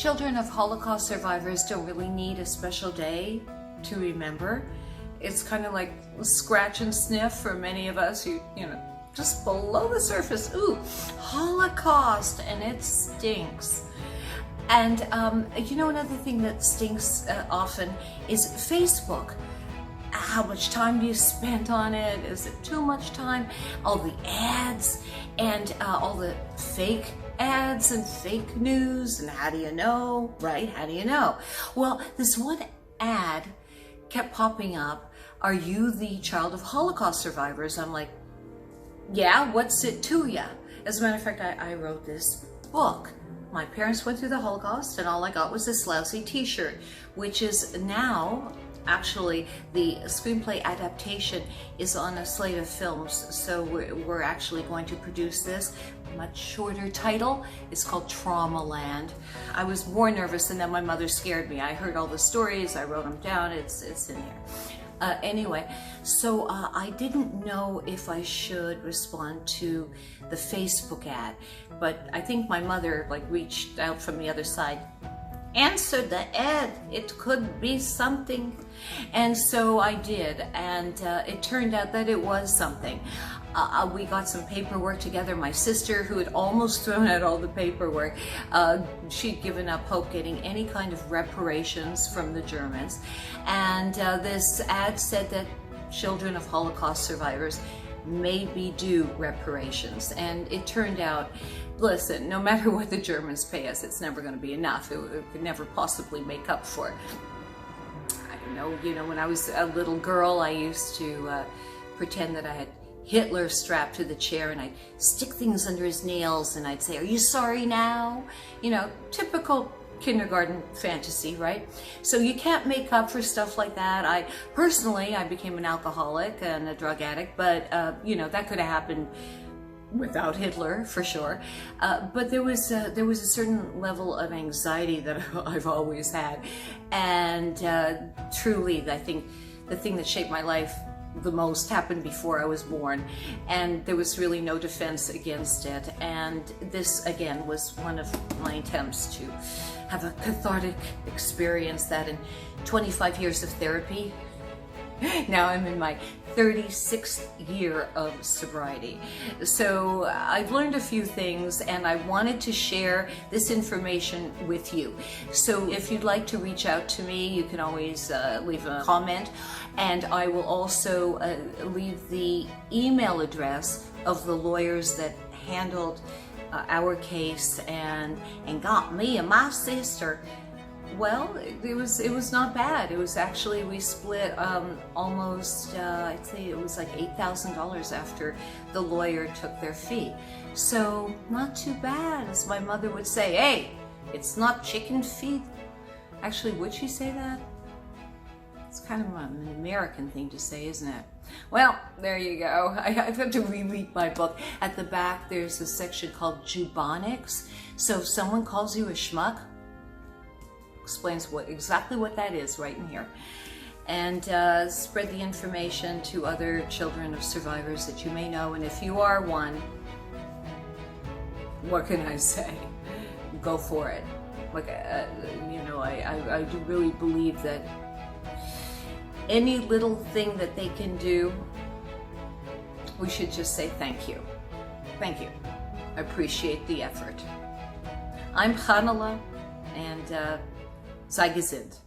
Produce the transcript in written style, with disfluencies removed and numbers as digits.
Children of Holocaust survivors don't really need a special day to remember. It's kind of like scratch and sniff for many of us who, just below the surface, ooh, Holocaust, and it stinks. And another thing that stinks often is Facebook. How much time do you spend on it? Is it too much time? All the ads and all the fake ads and fake news, and how do you know, right? How do you know? Well, this one ad kept popping up. Are you the child of Holocaust survivors? I'm like, yeah, what's it to ya? As a matter of fact, I wrote this book. My parents went through the Holocaust, and all I got was this lousy t-shirt, which is now, actually, the screenplay adaptation is on a slate of films, so we're actually going to produce this. Much shorter title. It's called Trauma Land. I was more nervous, and then my mother scared me. I heard all the stories, I wrote them down, it's in there. Anyway, so I didn't know if I should respond to the Facebook ad, but I think my mother reached out from the other side. Answer the ad, it could be something. And so I did, and it turned out that it was something. We got some paperwork together. My sister, who had almost thrown out all the paperwork, she'd given up hope getting any kind of reparations from the Germans. And this ad said that children of Holocaust survivors may be due reparations. And it turned out, listen, no matter what the Germans pay us, it's never going to be enough. It could never possibly make up for it. I don't know, when I was a little girl, I used to pretend that I had Hitler strapped to the chair, and I'd stick things under his nails, and I'd say, "Are you sorry now?" Typical kindergarten fantasy, right? So you can't make up for stuff like that. I became an alcoholic and a drug addict, but that could have happened without Hitler, for sure. But there was a certain level of anxiety that I've always had, and truly, I think the thing that shaped my life the most happened before I was born, and there was really no defense against it. And this, again, was one of my attempts to have a cathartic experience that in 25 years of therapy, now I'm in my 36th year of sobriety. So I've learned a few things, and I wanted to share this information with you. So if you'd like to reach out to me, you can always leave a comment, and I will also leave the email address of the lawyers that handled our case and got me and my sister. Well, it was not bad. It was actually, we split almost, I'd say it was like $8,000 after the lawyer took their fee. So not too bad, as my mother would say. Hey, it's not chicken feed. Actually, would she say that? It's kind of an American thing to say, isn't it? Well, there you go. I've got to reread my book. At the back, there's a section called Jubonics. So if someone calls you a schmuck, explains exactly what that is right in here. And spread the information to other children of survivors that you may know. And if you are one, what can I say? Go for it. I do really believe that any little thing that they can do, we should just say thank you. Thank you. I appreciate the effort. I'm Hanala, and sei gesund.